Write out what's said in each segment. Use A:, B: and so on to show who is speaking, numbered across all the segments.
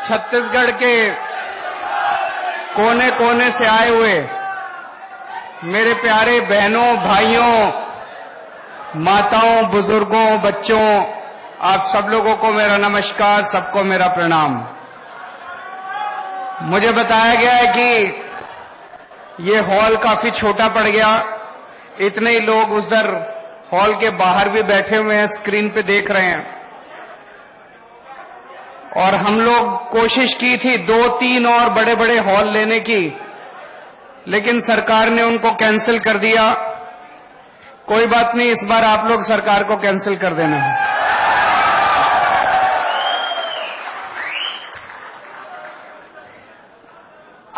A: छत्तीसगढ़ के कोने कोने से आए हुए मेरे प्यारे बहनों, भाइयों, माताओं, बुजुर्गों, बच्चों, आप सब लोगों को मेरा नमस्कार, सबको मेरा प्रणाम। मुझे बताया गया है कि ये हॉल काफी छोटा पड़ गया, इतने ही लोग उधर हॉल के बाहर भी बैठे हुए हैं, स्क्रीन पे देख रहे हैं। और हम लोग कोशिश की थी 2-3 और बड़े बड़े हॉल लेने की, लेकिन सरकार ने उनको कैंसिल कर दिया। कोई बात नहीं, इस बार आप लोग सरकार को कैंसिल कर देना है।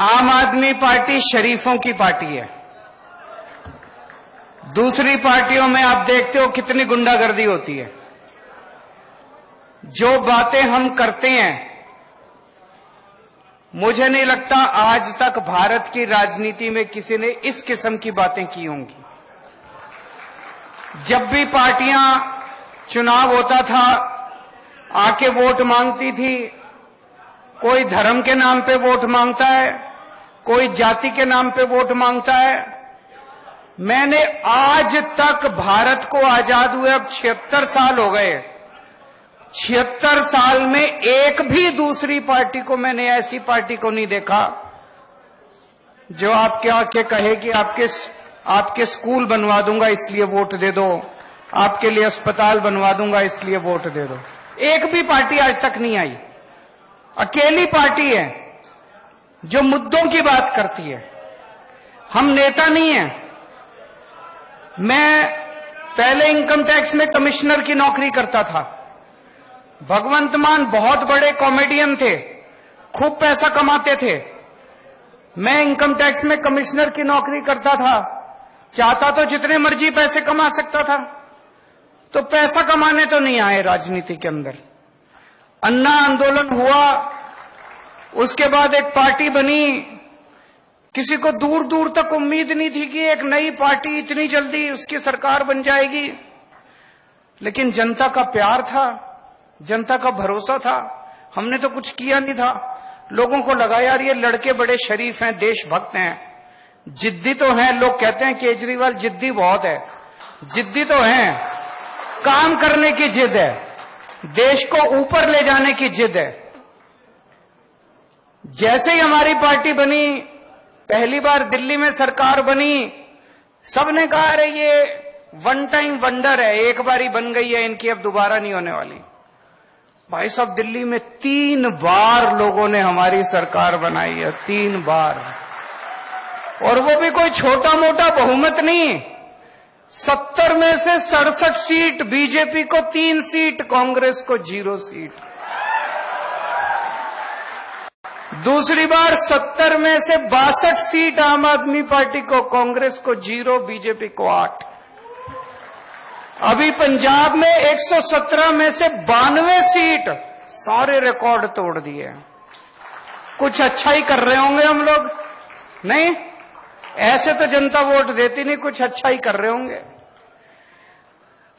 A: आम आदमी पार्टी शरीफों की पार्टी है। दूसरी पार्टियों में आप देखते हो कितनी गुंडागर्दी होती है। जो बातें हम करते हैं, मुझे नहीं लगता आज तक भारत की राजनीति में किसी ने इस किस्म की बातें की होंगी। जब भी पार्टियां चुनाव होता था आके वोट मांगती थी, कोई धर्म के नाम पे वोट मांगता है, कोई जाति के नाम पे वोट मांगता है। मैंने आज तक भारत को आजाद हुए अब 76 साल हो गए, 76 साल में एक भी दूसरी पार्टी को मैंने ऐसी पार्टी को नहीं देखा जो आपके आके कहे कि आपके स्कूल बनवा दूंगा इसलिए वोट दे दो, आपके लिए अस्पताल बनवा दूंगा इसलिए वोट दे दो। एक भी पार्टी आज तक नहीं आई। अकेली पार्टी है जो मुद्दों की बात करती है। हम नेता नहीं है। मैं पहले इनकम टैक्स में कमिश्नर की नौकरी करता था। भगवंत मान बहुत बड़े कॉमेडियन थे, खूब पैसा कमाते थे। मैं इनकम टैक्स में कमिश्नर की नौकरी करता था, चाहता तो जितने मर्जी पैसे कमा सकता था। तो पैसा कमाने तो नहीं आए राजनीति के अंदर। अन्ना आंदोलन हुआ, उसके बाद एक पार्टी बनी। किसी को दूर दूर तक उम्मीद नहीं थी कि एक नई पार्टी इतनी जल्दी उसकी सरकार बन जाएगी, लेकिन जनता का प्यार था, जनता का भरोसा था। हमने तो कुछ किया नहीं था। लोगों को लगा यार ये लड़के बड़े शरीफ हैं, देशभक्त हैं, जिद्दी तो हैं। लोग कहते हैं केजरीवाल जिद्दी बहुत है, जिद्दी तो हैं, काम करने की जिद है, देश को ऊपर ले जाने की जिद है। जैसे ही हमारी पार्टी बनी, पहली बार दिल्ली में सरकार बनी, सबने कहा अरे ये वन टाइम वंडर है, एक बार ही बन गई है इनकी, अब दोबारा नहीं होने वाली। भाई साहब, दिल्ली में 3 बार लोगों ने हमारी सरकार बनाई है, 3 बार। और वो भी कोई छोटा मोटा बहुमत नहीं। 70 में से 67 सीट बीजेपी को, 3 सीट कांग्रेस को, 0 सीट। दूसरी बार 70 में से 62 सीट आम आदमी पार्टी को, कांग्रेस को 0, बीजेपी को 8। अभी पंजाब में 117 में से 92 सीट, सारे रिकॉर्ड तोड़ दिए। कुछ अच्छा ही कर रहे होंगे हम लोग, नहीं? ऐसे तो जनता वोट देती नहीं, कुछ अच्छा ही कर रहे होंगे।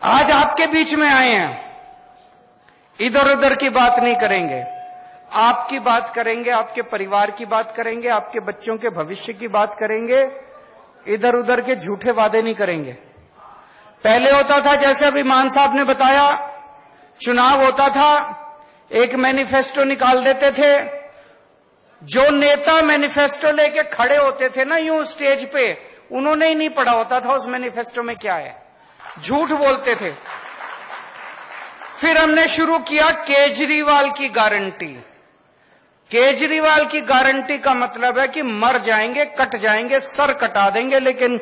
A: आज आपके बीच में आए हैं, इधर उधर की बात नहीं करेंगे, आपकी बात करेंगे, आपके परिवार की बात करेंगे, आपके बच्चों के भविष्य की बात करेंगे। इधर उधर के झूठे वादे नहीं करेंगे। पहले होता था, जैसे अभी मान साहब ने बताया, चुनाव होता था, एक मैनिफेस्टो निकाल देते थे। जो नेता मैनिफेस्टो लेके खड़े होते थे ना यूं स्टेज पे, उन्होंने ही नहीं पढ़ा होता था उस मैनिफेस्टो में क्या है, झूठ बोलते थे। फिर हमने शुरू किया केजरीवाल की गारंटी। केजरीवाल की गारंटी का मतलब है कि मर जाएंगे, कट जाएंगे, सर कटा देंगे, लेकिन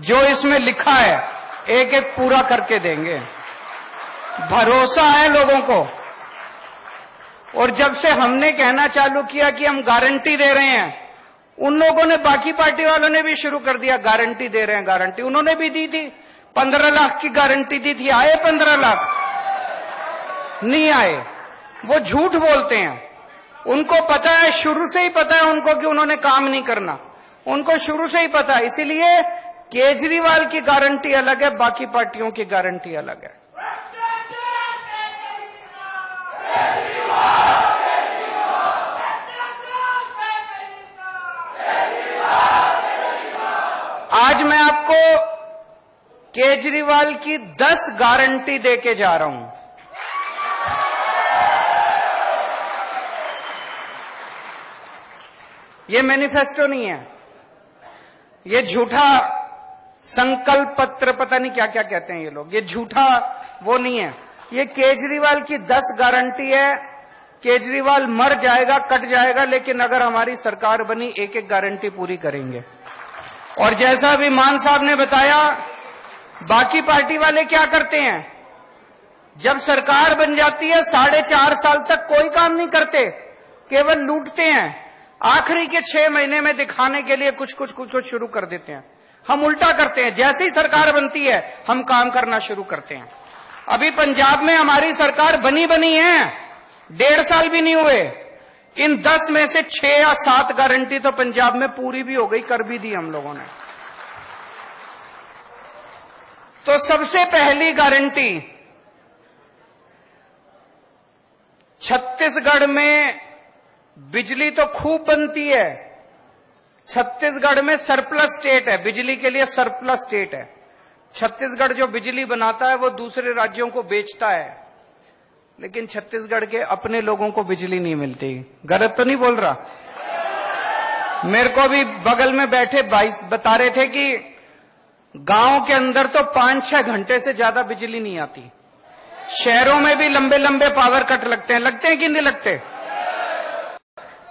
A: जो इसमें लिखा है एक एक पूरा करके देंगे। भरोसा है लोगों को। और जब से हमने कहना चालू किया कि हम गारंटी दे रहे हैं, उन लोगों ने, बाकी पार्टी वालों ने भी शुरू कर दिया गारंटी दे रहे हैं, गारंटी। उन्होंने भी दी थी, 15 लाख की गारंटी दी थी। आए 15 लाख? नहीं आए। वो झूठ बोलते हैं। उनको पता है, शुरू से ही पता है उनको कि उन्होंने काम नहीं करना, उनको शुरू से ही पता है। इसीलिए केजरीवाल की गारंटी अलग है, बाकी पार्टियों की गारंटी अलग है। आज मैं आपको केजरीवाल की 10 गारंटी देके जा रहा हूं। ये मैनिफेस्टो नहीं है, ये झूठा संकल्प पत्र, पता नहीं क्या क्या कहते हैं ये लोग, ये झूठा वो नहीं है। ये केजरीवाल की 10 गारंटी है। केजरीवाल मर जाएगा, कट जाएगा, लेकिन अगर हमारी सरकार बनी एक एक गारंटी पूरी करेंगे। और जैसा अभी मान साहब ने बताया, बाकी पार्टी वाले क्या करते हैं, जब सरकार बन जाती है 4.5 साल तक कोई काम नहीं करते, केवल लूटते हैं। आखिरी के 6 महीने में दिखाने के लिए कुछ शुरू कर देते हैं। हम उल्टा करते हैं, जैसे ही सरकार बनती है हम काम करना शुरू करते हैं। अभी पंजाब में हमारी सरकार बनी है, 1.5 साल भी नहीं हुए। इन 10 में से 6 या 7 गारंटी तो पंजाब में पूरी भी हो गई, कर भी दी हम लोगों ने। तो सबसे पहली गारंटी, छत्तीसगढ़ में बिजली तो खूब बनती है। छत्तीसगढ़ में सरप्लस स्टेट है, बिजली के लिए सरप्लस स्टेट है। छत्तीसगढ़ जो बिजली बनाता है वो दूसरे राज्यों को बेचता है, लेकिन छत्तीसगढ़ के अपने लोगों को बिजली नहीं मिलती। गलत तो नहीं बोल रहा? मेरे को भी बगल में बैठे भाई बता रहे थे कि गांव के अंदर तो 5-6 घंटे से ज्यादा बिजली नहीं आती। शहरों में भी लंबे लंबे पावर कट लगते हैं कि नहीं लगते?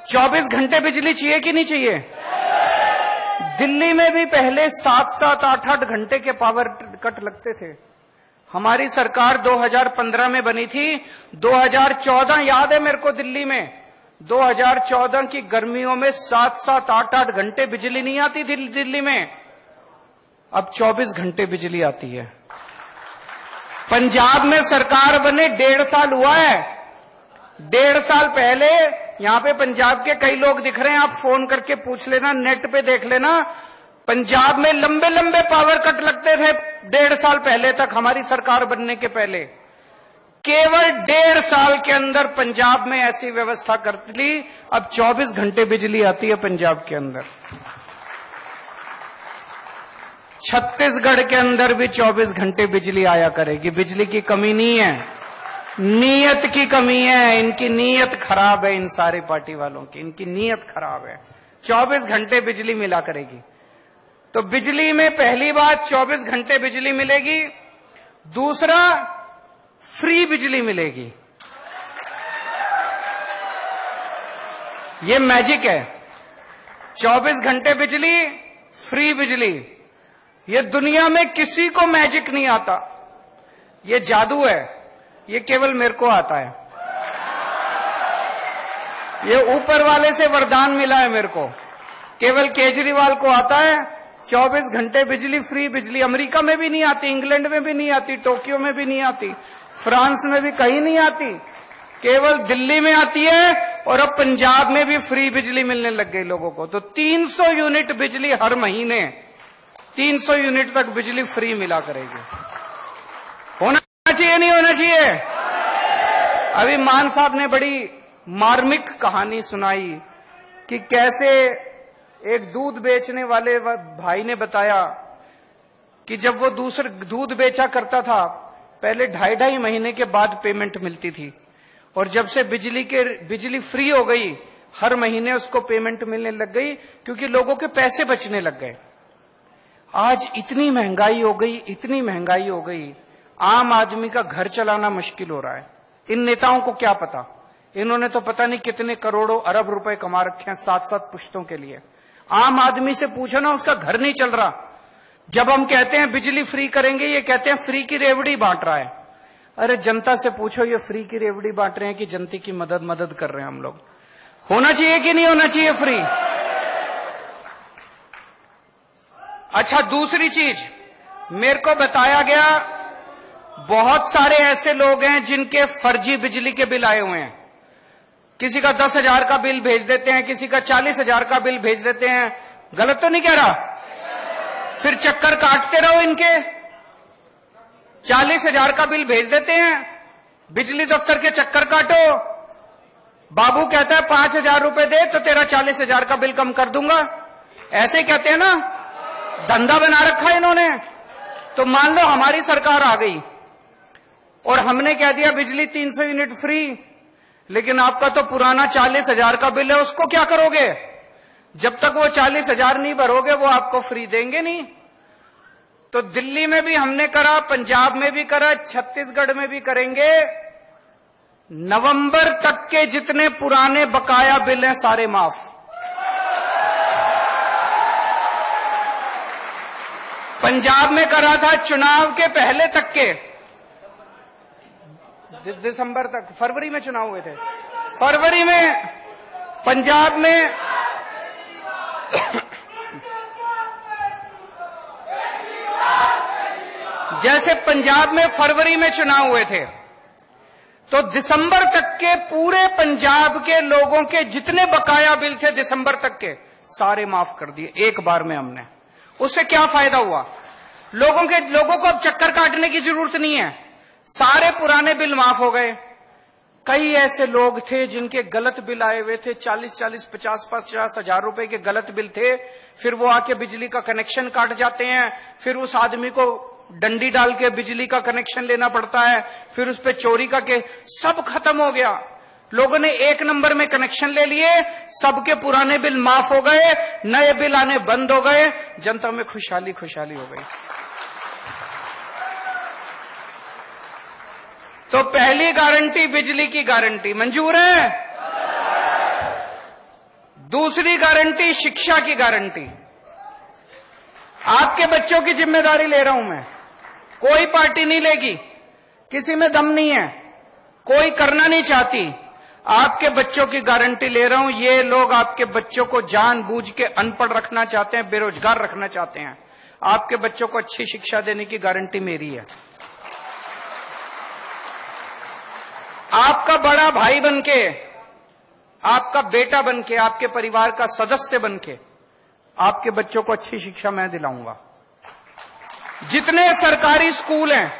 A: 24 घंटे बिजली चाहिए कि नहीं चाहिए? दिल्ली में भी पहले 7-7, 8-8 घंटे के पावर कट लगते थे। हमारी सरकार 2015 में बनी थी। 2014 याद है मेरे को, दिल्ली में 2014 की गर्मियों में 7-7, 8-8 घंटे बिजली नहीं आती थी दिल्ली में। अब 24 घंटे बिजली आती है। पंजाब में सरकार बने 1.5 साल हुआ है। 1.5 साल पहले यहां पे पंजाब के कई लोग दिख रहे हैं, आप फोन करके पूछ लेना, नेट पे देख लेना। पंजाब में लंबे लंबे पावर कट लगते थे 1.5 साल पहले तक, हमारी सरकार बनने के पहले। केवल 1.5 साल के अंदर पंजाब में ऐसी व्यवस्था कर ली, अब 24 घंटे बिजली आती है पंजाब के अंदर। छत्तीसगढ़ के अंदर भी 24 घंटे बिजली आया करेगी। बिजली की कमी नहीं है, नीयत की कमी है। इनकी नीयत खराब है, इन सारी पार्टी वालों की, इनकी नीयत खराब है। 24 घंटे बिजली मिला करेगी। तो बिजली में पहली बात 24 घंटे बिजली मिलेगी। दूसरा, फ्री बिजली मिलेगी। ये मैजिक है, 24 घंटे बिजली, फ्री बिजली। ये दुनिया में किसी को मैजिक नहीं आता, ये जादू है, ये केवल मेरे को आता है। ये ऊपर वाले से वरदान मिला है मेरे को, केवल केजरीवाल को आता है। 24 घंटे बिजली, फ्री बिजली। अमेरिका में भी नहीं आती, इंग्लैंड में भी नहीं आती, टोक्यो में भी नहीं आती, फ्रांस में भी कहीं नहीं आती, केवल दिल्ली में आती है। और अब पंजाब में भी फ्री बिजली मिलने लग गई लोगों को। तो 300 यूनिट बिजली हर महीने, 300 यूनिट तक बिजली फ्री मिला करेगी। होना चाहिए नहीं होना चाहिए? अभी मान साहब ने बड़ी मार्मिक कहानी सुनाई कि कैसे एक दूध बेचने वाले भाई ने बताया कि जब वो दूसरे दूध बेचा करता था, पहले 2.5 महीने के बाद पेमेंट मिलती थी, और जब से बिजली फ्री हो गई, हर महीने उसको पेमेंट मिलने लग गई, क्योंकि लोगों के पैसे बचने लग गए। आज इतनी महंगाई हो गई, इतनी महंगाई हो गई, आम आदमी का घर चलाना मुश्किल हो रहा है। इन नेताओं को क्या पता, इन्होंने तो पता नहीं कितने करोड़ों अरब रुपए कमा रखे हैं 7-7 पुश्तों के लिए। आम आदमी से पूछो ना, उसका घर नहीं चल रहा। जब हम कहते हैं बिजली फ्री करेंगे, ये कहते हैं फ्री की रेवड़ी बांट रहा है। अरे जनता से पूछो, ये फ्री की रेवड़ी बांट रहे हैं कि जनता की मदद कर रहे हैं हम लोग? होना चाहिए कि नहीं होना चाहिए फ्री? अच्छा, दूसरी चीज मेरे को बताया गया, बहुत सारे ऐसे लोग हैं जिनके फर्जी बिजली के बिल आए हुए हैं। किसी का 10,000 का बिल भेज देते हैं, किसी का 40,000 का बिल भेज देते हैं। गलत तो नहीं कह रहा? फिर चक्कर काटते रहो इनके। 40,000 का बिल भेज देते हैं, बिजली दफ्तर के चक्कर काटो। बाबू कहता है 5,000 रुपए दे तो तेरा 40,000 का बिल कम कर दूंगा, ऐसे कहते हैं ना। धंधा बना रखा है इन्होंने। तो मान लो हमारी सरकार आ गई और हमने कह दिया बिजली 300 यूनिट फ्री, लेकिन आपका तो पुराना 40,000 का बिल है, उसको क्या करोगे? जब तक वो 40,000 नहीं भरोगे वो आपको फ्री देंगे नहीं। तो दिल्ली में भी हमने करा, पंजाब में भी करा, छत्तीसगढ़ में भी करेंगे। नवंबर तक के जितने पुराने बकाया बिल हैं सारे माफ। पंजाब में करा था चुनाव के पहले तक के, दिसंबर तक, फरवरी में चुनाव हुए थे, फरवरी में पंजाब में जैसे पंजाब में फरवरी में चुनाव हुए थे, तो दिसंबर तक के पूरे पंजाब के लोगों के जितने बकाया बिल थे दिसंबर तक के सारे माफ कर दिए एक बार में हमने। उससे क्या फायदा हुआ? लोगों को अब चक्कर काटने की जरूरत नहीं है, सारे पुराने बिल माफ हो गए। कई ऐसे लोग थे जिनके गलत बिल आए हुए थे, 40-40, 50-50 हजार रुपए के गलत बिल थे, फिर वो आके बिजली का कनेक्शन काट जाते हैं, फिर उस आदमी को डंडी डाल के बिजली का कनेक्शन लेना पड़ता है, फिर उस पे चोरी का के सब खत्म हो गया। लोगों ने एक नंबर में कनेक्शन ले लिए, सबके पुराने बिल माफ हो गए, नए बिल आने बंद हो गए, जनता में खुशहाली खुशहाली हो गई। तो पहली गारंटी बिजली की गारंटी मंजूर है। दूसरी गारंटी शिक्षा की गारंटी। आपके बच्चों की जिम्मेदारी ले रहा हूं मैं, कोई पार्टी नहीं लेगी, किसी में दम नहीं है, कोई करना नहीं चाहती। आपके बच्चों की गारंटी ले रहा हूं। ये लोग आपके बच्चों को जानबूझ के अनपढ़ रखना चाहते हैं, बेरोजगार रखना चाहते हैं। आपके बच्चों को अच्छी शिक्षा देने की गारंटी मेरी है। आपका बड़ा भाई बनके, आपका बेटा बनके, आपके परिवार का सदस्य बनके आपके बच्चों को अच्छी शिक्षा मैं दिलाऊंगा। जितने सरकारी स्कूल हैं,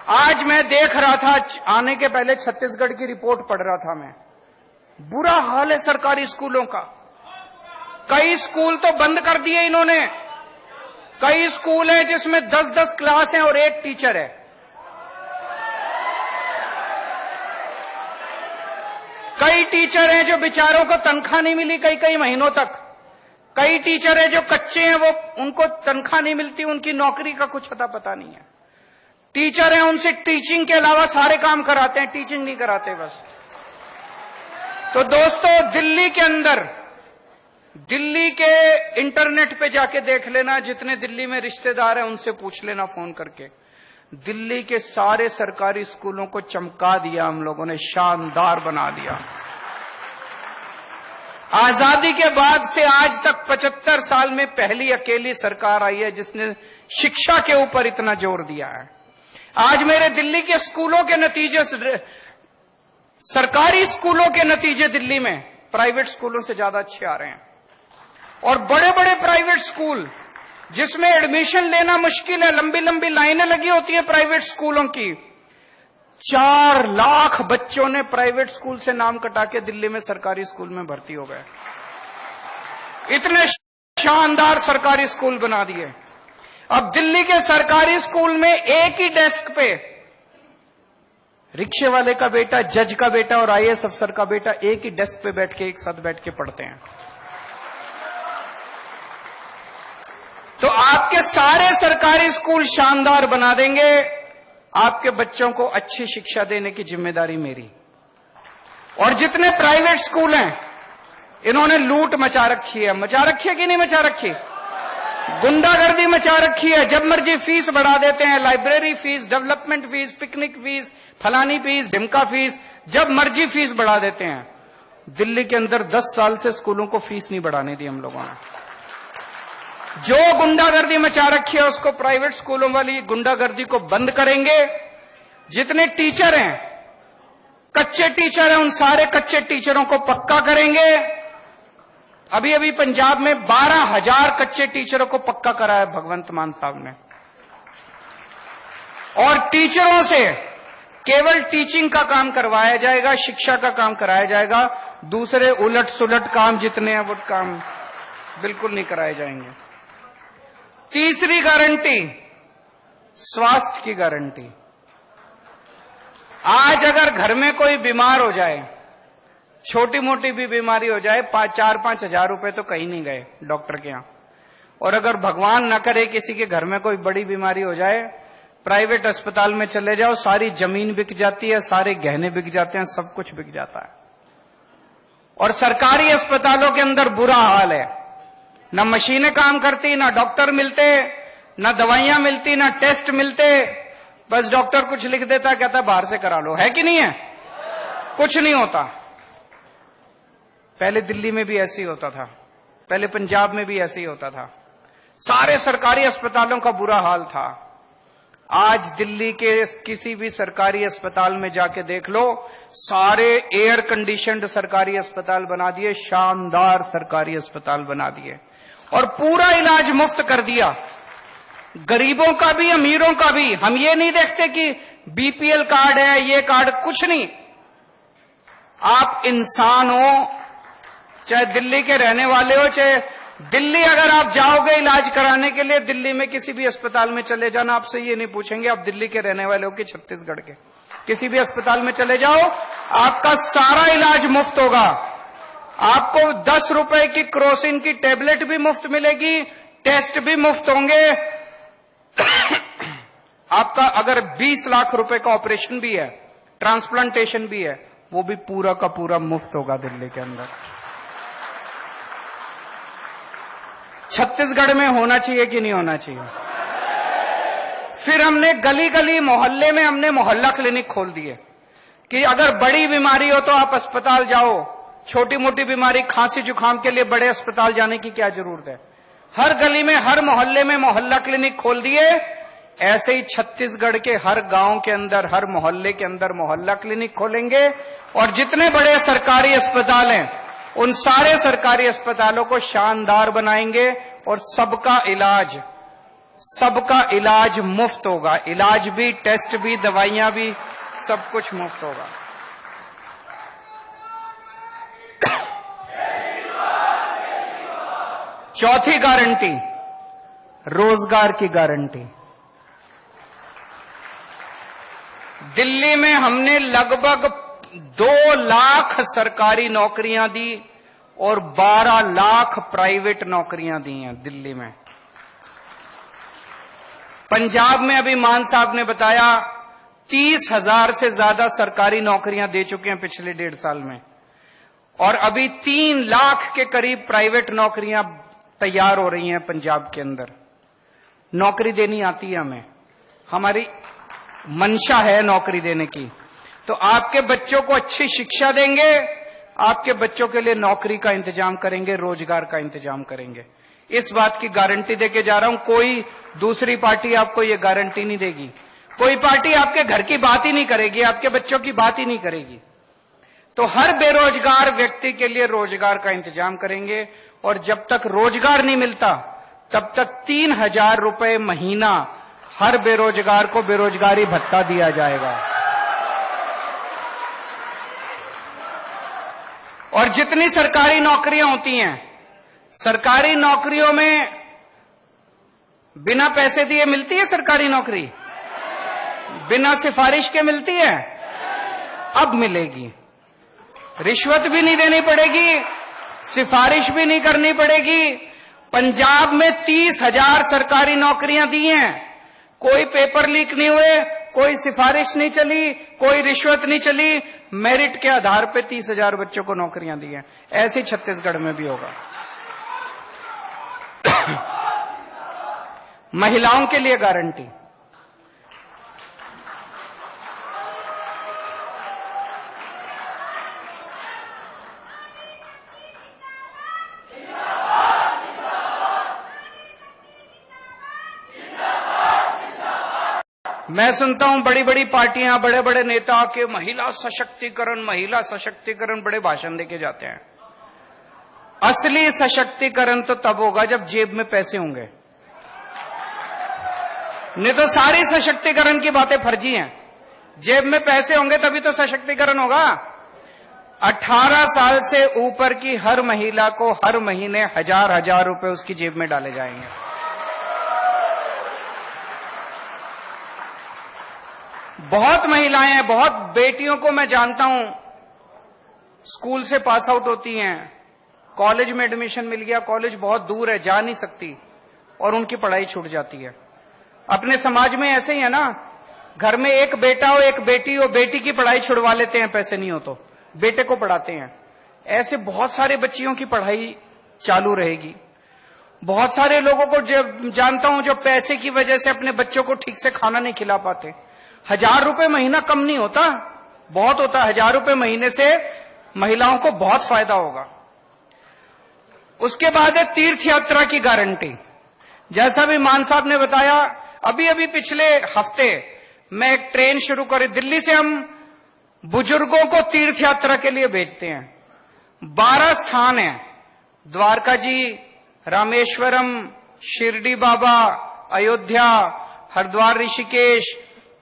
A: आज मैं देख रहा था, आने के पहले छत्तीसगढ़ की रिपोर्ट पढ़ रहा था मैं, बुरा हाल है सरकारी स्कूलों का। कई स्कूल तो बंद कर दिए इन्होंने। कई स्कूल है जिसमें 10-10 क्लास हैं और एक टीचर है। कई टीचर हैं जो बेचारों को तनख्वाह नहीं मिली कई महीनों तक। कई टीचर हैं जो कच्चे हैं, वो उनको तनख्वाह नहीं मिलती, उनकी नौकरी का कुछ अता पता नहीं है। टीचर हैं, उनसे टीचिंग के अलावा सारे काम कराते हैं, टीचिंग नहीं कराते बस। तो दोस्तों, दिल्ली के अंदर, दिल्ली के इंटरनेट पे जाके देख लेना, जितने दिल्ली में रिश्तेदार हैं उनसे पूछ लेना फोन करके, दिल्ली के सारे सरकारी स्कूलों को चमका दिया हम लोगों ने, शानदार बना दिया। आजादी के बाद से आज तक 75 साल में पहली अकेली सरकार आई है जिसने शिक्षा के ऊपर इतना जोर दिया है। आज मेरे दिल्ली के स्कूलों के नतीजे, सरकारी स्कूलों के नतीजे दिल्ली में प्राइवेट स्कूलों से ज्यादा अच्छे आ रहे हैं। और बड़े बड़े प्राइवेट स्कूल जिसमें एडमिशन लेना मुश्किल है, लंबी लंबी लाइनें लगी होती है प्राइवेट स्कूलों की, 4 लाख बच्चों ने प्राइवेट स्कूल से नाम कटा के दिल्ली में सरकारी स्कूल में भर्ती हो गए। इतने शानदार सरकारी स्कूल बना दिए। अब दिल्ली के सरकारी स्कूल में एक ही डेस्क पे रिक्शे वाले का बेटा, जज का बेटा और आईएएस अफसर का बेटा एक ही डेस्क पे बैठ के एक साथ बैठ के पढ़ते हैं। तो आपके सारे सरकारी स्कूल शानदार बना देंगे। आपके बच्चों को अच्छी शिक्षा देने की जिम्मेदारी मेरी। और जितने प्राइवेट स्कूल हैं, इन्होंने लूट मचा रखी है। मचा रखी है कि नहीं मचा रखी? गुंडागर्दी मचा रखी है। जब मर्जी फीस बढ़ा देते हैं, library fees, development fees, picnic fees, फलानी फीस, ढिमका फीस, जब मर्जी फीस बढ़ा देते हैं। दिल्ली के अंदर 10 साल से स्कूलों को फीस नहीं बढ़ाने दी हम लोगों ने। जो गुंडागर्दी मचा रखी है उसको, प्राइवेट स्कूलों वाली गुंडागर्दी को बंद करेंगे। जितने टीचर हैं, कच्चे टीचर हैं, उन सारे कच्चे टीचरों को पक्का करेंगे। अभी अभी पंजाब में 12,000 कच्चे टीचरों को पक्का करा है भगवंत मान साहब ने। और टीचरों से केवल टीचिंग का काम करवाया जाएगा, शिक्षा का काम कराया जाएगा। दूसरे उलट सुलट काम जितने हैं वो काम बिल्कुल नहीं कराए जाएंगे। तीसरी गारंटी स्वास्थ्य की गारंटी। आज अगर घर में कोई बीमार हो जाए, छोटी मोटी भी बीमारी हो जाए, 4-5 हजार रुपए तो कहीं नहीं गए डॉक्टर के यहां। और अगर भगवान न करे किसी के घर में कोई बड़ी बीमारी हो जाए, प्राइवेट अस्पताल में चले जाओ, सारी जमीन बिक जाती है, सारे गहने बिक जाते हैं, सब कुछ बिक जाता है। और सरकारी अस्पतालों के अंदर बुरा हाल है, न मशीनें काम करती, न डॉक्टर मिलते, न दवाइयां मिलती, न टेस्ट मिलते। बस डॉक्टर कुछ लिख देता, कहता बाहर से करा लो। है कि नहीं है? कुछ नहीं होता। पहले दिल्ली में भी ऐसे ही होता था, पहले पंजाब में भी ऐसे ही होता था, सारे सरकारी अस्पतालों का बुरा हाल था। आज दिल्ली के किसी भी सरकारी अस्पताल में जाके देख लो, सारे एयर कंडीशनड सरकारी अस्पताल बना दिए, शानदार सरकारी अस्पताल बना दिए, और पूरा इलाज मुफ्त कर दिया, गरीबों का भी अमीरों का भी। हम ये नहीं देखते कि बीपीएल कार्ड है, ये कार्ड, कुछ नहीं। आप इंसान हो, चाहे दिल्ली के रहने वाले हो, चाहे दिल्ली अगर आप जाओगे इलाज कराने के लिए, दिल्ली में किसी भी अस्पताल में चले जाना, आपसे ये नहीं पूछेंगे आप दिल्ली के रहने वाले हो कि छत्तीसगढ़ के। किसी भी अस्पताल में चले जाओ, आपका सारा इलाज मुफ्त होगा। आपको 10 रुपए की क्रोसिन की टेबलेट भी मुफ्त मिलेगी, टेस्ट भी मुफ्त होंगे। आपका अगर 20 लाख रुपए का ऑपरेशन भी है, ट्रांसप्लांटेशन भी है, वो भी पूरा का पूरा मुफ्त होगा दिल्ली के अंदर। छत्तीसगढ़ में होना चाहिए कि नहीं होना चाहिए? फिर हमने गली गली मोहल्ले में हमने मोहल्ला क्लिनिक खोल दिए कि अगर बड़ी बीमारी हो तो आप अस्पताल जाओ, छोटी मोटी बीमारी खांसी जुकाम के लिए बड़े अस्पताल जाने की क्या जरूरत है। हर गली में, हर मोहल्ले में मोहल्ला क्लिनिक खोल दिए। ऐसे ही छत्तीसगढ़ के हर गांव के अंदर, हर मोहल्ले के अंदर मोहल्ला क्लिनिक खोलेंगे, और जितने बड़े सरकारी अस्पताल हैं उन सारे सरकारी अस्पतालों को शानदार बनाएंगे, और सबका इलाज मुफ्त होगा। इलाज भी, टेस्ट भी, दवाइयां भी, सब कुछ मुफ्त होगा। चौथी गारंटी, रोजगार की गारंटी। दिल्ली में हमने लगभग 2 लाख सरकारी नौकरियां दी और 12 लाख प्राइवेट नौकरियां दी हैं दिल्ली में। पंजाब में अभी मान साहब ने बताया 30,000 से ज्यादा सरकारी नौकरियां दे चुके हैं पिछले 1.5 साल में, और अभी 3 लाख के करीब प्राइवेट नौकरियां तैयार हो रही हैं पंजाब के अंदर। नौकरी देनी आती है हमें, हमारी मंशा है नौकरी देने की। तो आपके बच्चों को अच्छी शिक्षा देंगे, आपके बच्चों के लिए नौकरी का इंतजाम करेंगे, रोजगार का इंतजाम करेंगे। इस बात की गारंटी देके जा रहा हूं। कोई दूसरी पार्टी आपको ये गारंटी नहीं देगी। कोई पार्टी आपके घर की बात ही नहीं करेगी, आपके बच्चों की बात ही नहीं करेगी। तो हर बेरोजगार व्यक्ति के लिए रोजगार का इंतजाम करेंगे, और जब तक रोजगार नहीं मिलता तब तक 3,000 रुपए महीना हर बेरोजगार को बेरोजगारी भत्ता दिया जाएगा। और जितनी सरकारी नौकरियां होती हैं, सरकारी नौकरियों में बिना पैसे दिए मिलती है सरकारी नौकरी? बिना सिफारिश के मिलती है? अब मिलेगी। रिश्वत भी नहीं देनी पड़ेगी, सिफारिश भी नहीं करनी पड़ेगी। पंजाब में 30,000 सरकारी नौकरियां दी हैं, कोई पेपर लीक नहीं हुए, कोई सिफारिश नहीं चली, कोई रिश्वत नहीं चली, मेरिट के आधार पे 30,000 बच्चों को नौकरियां दी हैं। ऐसे छत्तीसगढ़ में भी होगा। महिलाओं के लिए गारंटी, मैं सुनता हूं बड़ी बड़ी पार्टियां, बड़े बड़े नेता के महिला सशक्तिकरण बड़े भाषण देके जाते हैं। असली सशक्तिकरण तो तब होगा जब जेब में पैसे होंगे, नहीं तो सारी सशक्तिकरण की बातें फर्जी हैं। जेब में पैसे होंगे तभी तो सशक्तिकरण होगा। 18 साल से ऊपर की हर महिला को हर महीने 1,000 रुपए उसकी जेब में डाले जाएंगे। बहुत महिलाएं हैं, बहुत बेटियों को मैं जानता हूं, स्कूल से पास आउट होती हैं, कॉलेज में एडमिशन मिल गया, कॉलेज बहुत दूर है, जा नहीं सकती और उनकी पढ़ाई छूट जाती है। अपने समाज में ऐसे ही है ना, घर में एक बेटा हो एक बेटी हो, बेटी की पढ़ाई छुड़वा लेते हैं, पैसे नहीं हो तो बेटे को पढ़ाते हैं। ऐसे बहुत सारे बच्चियों की पढ़ाई चालू रहेगी। बहुत सारे लोगों को जो जानता हूं जो पैसे की वजह से अपने बच्चों को ठीक से खाना नहीं खिला पाते। 1000 रुपए महीना कम नहीं होता, बहुत होता है। 1000 रुपए महीने से महिलाओं को बहुत फायदा होगा। उसके बाद है तीर्थ यात्रा की गारंटी। जैसा भी मान साहब ने बताया, अभी अभी पिछले हफ्ते मैं एक ट्रेन शुरू करी, दिल्ली से हम बुजुर्गों को तीर्थ यात्रा के लिए भेजते हैं। 12 स्थान हैं, द्वारका जी, रामेश्वरम, शिरडी बाबा, अयोध्या, हरिद्वार, ऋषिकेश,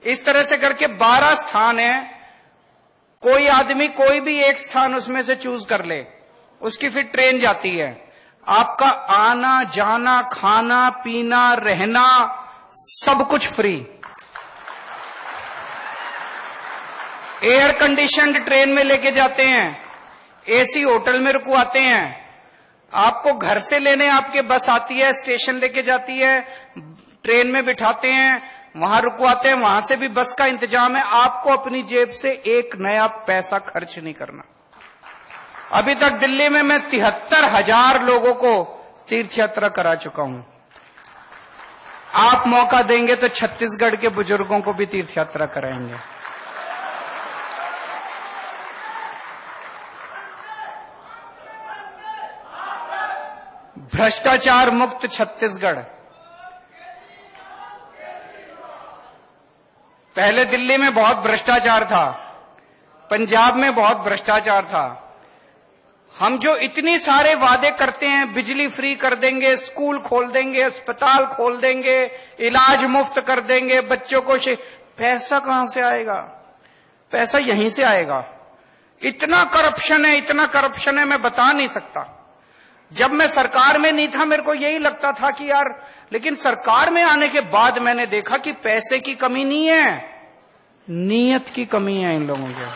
A: इस तरह से करके 12 स्थान हैं। कोई आदमी कोई भी एक स्थान उसमें से चूज कर ले, उसकी फिर ट्रेन जाती है। आपका आना जाना, खाना पीना, रहना, सब कुछ फ्री। एयर कंडीशनड ट्रेन में लेके जाते हैं, एसी होटल में रुकवाते हैं, आपको घर से लेने आपके बस आती है, स्टेशन लेके जाती है, ट्रेन में बिठाते हैं, वहां रुकवाते हैं, वहां से भी बस का इंतजाम है। आपको अपनी जेब से एक नया पैसा खर्च नहीं करना। अभी तक दिल्ली में मैं 73,000 लोगों को तीर्थ यात्रा करा चुका हूं। आप मौका देंगे तो छत्तीसगढ़ के बुजुर्गों को भी तीर्थ यात्रा कराएंगे। भ्रष्टाचार मुक्त छत्तीसगढ़। पहले दिल्ली में बहुत भ्रष्टाचार था, पंजाब में बहुत भ्रष्टाचार था। हम जो इतनी सारे वादे करते हैं, बिजली फ्री कर देंगे, स्कूल खोल देंगे, अस्पताल खोल देंगे, इलाज मुफ्त कर देंगे, बच्चों को पैसा कहां से आएगा? पैसा यहीं से आएगा। इतना करप्शन है, इतना करप्शन है, मैं बता नहीं सकता। जब मैं सरकार में नहीं था, मेरे को यही लगता था कि यार, लेकिन सरकार में आने के बाद मैंने देखा कि पैसे की कमी नहीं है, नीयत की कमी है इन लोगों के।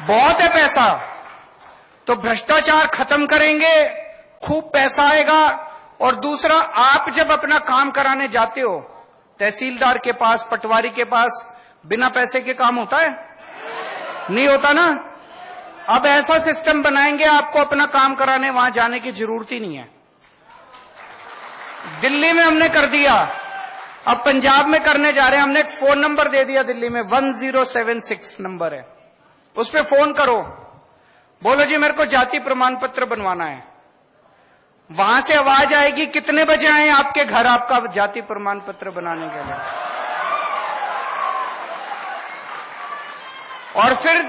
A: बहुत है पैसा, तो भ्रष्टाचार खत्म करेंगे, खूब पैसा आएगा। और दूसरा, आप जब अपना काम कराने जाते हो, तहसीलदार के पास, पटवारी के पास, बिना पैसे के काम होता है? नहीं होता ना। अब ऐसा सिस्टम बनाएंगे, आपको अपना काम कराने वहां जाने की जरूरत ही नहीं है। दिल्ली में हमने कर दिया, अब पंजाब में करने जा रहे हैं। हमने एक फोन नंबर दे दिया दिल्ली में, 1076 नंबर है, उस पे फोन करो, बोलो जी मेरे को जाति प्रमाण पत्र बनवाना है। वहां से आवाज आएगी, कितने बजे आए आपके घर आपका जाति प्रमाण पत्र बनाने के लिए। और फिर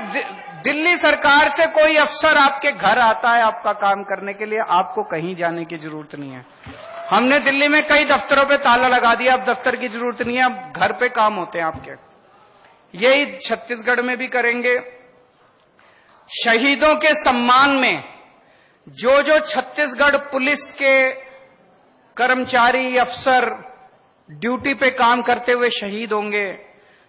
A: दिल्ली सरकार से कोई अफसर आपके घर आता है आपका काम करने के लिए, आपको कहीं जाने की जरूरत नहीं है। हमने दिल्ली में कई दफ्तरों पे ताला लगा दिया, अब दफ्तर की जरूरत नहीं है, अब घर पे काम होते हैं आपके। यही छत्तीसगढ़ में भी करेंगे। शहीदों के सम्मान में जो जो छत्तीसगढ़ पुलिस के कर्मचारी, अफसर ड्यूटी पे काम करते हुए शहीद होंगे,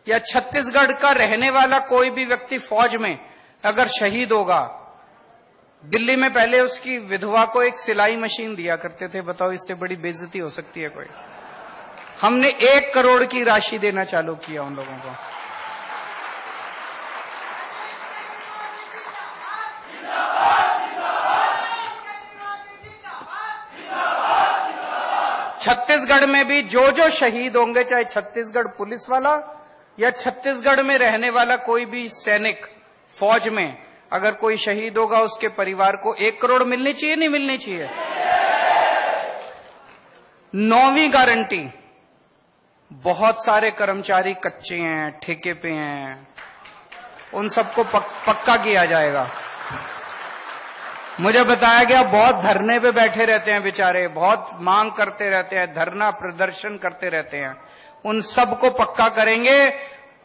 A: या छत्तीसगढ़ का रहने वाला कोई भी व्यक्ति फौज में अगर शहीद होगा, दिल्ली में पहले उसकी विधवा को एक सिलाई मशीन दिया करते थे। बताओ, इससे बड़ी बेइज्जती हो सकती है कोई? हमने 1 करोड़ की राशि देना चालू किया उन लोगों को। छत्तीसगढ़ में भी जो जो शहीद होंगे, चाहे छत्तीसगढ़ पुलिस वाला या छत्तीसगढ़ में रहने वाला कोई भी सैनिक, फौज में अगर कोई शहीद होगा, उसके परिवार को 1 करोड़ मिलनी चाहिए, नहीं मिलनी चाहिए? 9वीं गारंटी, बहुत सारे कर्मचारी कच्चे हैं, ठेके पे हैं, उन सबको पक्का किया जाएगा। मुझे बताया गया बहुत धरने पे बैठे रहते हैं बेचारे, बहुत मांग करते रहते हैं, धरना प्रदर्शन करते रहते हैं, उन सबको पक्का करेंगे।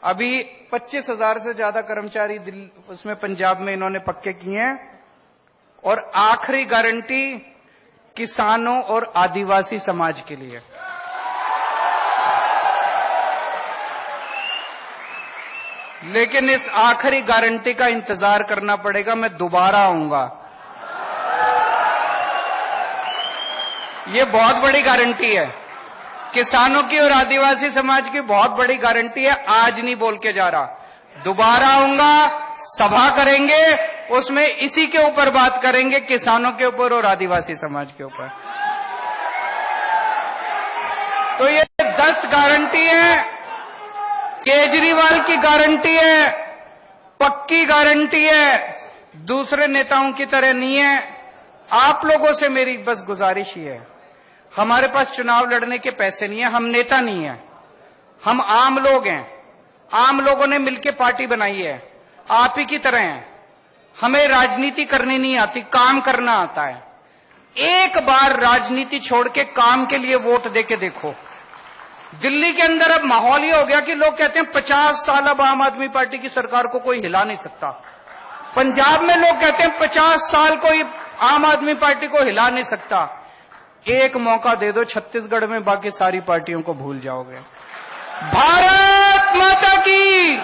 A: अभी 25,000 से ज्यादा कर्मचारी उसमें पंजाब में इन्होंने पक्के किए हैं। और आखिरी गारंटी किसानों और आदिवासी समाज के लिए। लेकिन इस आखिरी गारंटी का इंतजार करना पड़ेगा, मैं दोबारा आऊंगा। ये बहुत बड़ी गारंटी है, किसानों की और आदिवासी समाज की बहुत बड़ी गारंटी है। आज नहीं बोल के जा रहा, दोबारा आऊंगा, सभा करेंगे, उसमें इसी के ऊपर बात करेंगे, किसानों के ऊपर और आदिवासी समाज के ऊपर। तो ये 10 गारंटी है, केजरीवाल की गारंटी है, पक्की गारंटी है, दूसरे नेताओं की तरह नहीं है। आप लोगों से मेरी बस गुजारिश ही है, हमारे पास चुनाव लड़ने के पैसे नहीं है, हम नेता नहीं है, हम आम लोग हैं। आम लोगों ने मिलकर पार्टी बनाई है, आप ही की तरह हैं। हमें राजनीति करनी नहीं आती, काम करना आता है। एक बार राजनीति छोड़ के काम के लिए वोट देके देखो। दिल्ली के अंदर अब माहौल ये हो गया कि लोग कहते हैं 50 साल अब आम आदमी पार्टी की सरकार को कोई हिला नहीं सकता। पंजाब में लोग कहते हैं 50 साल कोई आम आदमी पार्टी को हिला नहीं सकता। एक मौका दे दो छत्तीसगढ़ में, बाकी सारी पार्टियों को भूल जाओगे। भारत माता की।